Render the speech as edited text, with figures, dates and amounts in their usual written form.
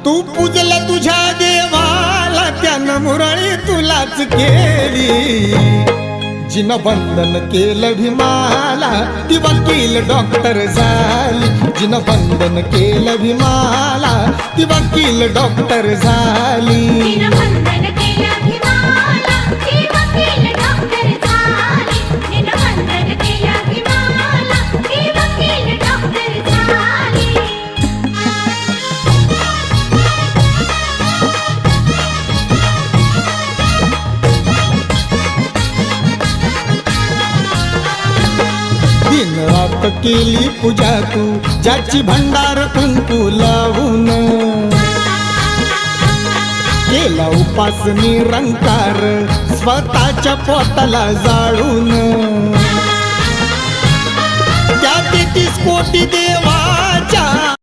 तू पूजला तुझ्या देवाला त्यानं मुरळी तुलाच केली. जिनं बंधन केलं भीमाला ती वकील डॉक्टर झाली. जिनं बंधन केलं भीमाला ती वकील डॉक्टर झाली. दिन रात केली पूजा तू ज्याची भंडार कुंकू लावून. केला उपास निरंकार स्वतःच्या पोटाला जाळून. त्या 33 कोटी देवाच्या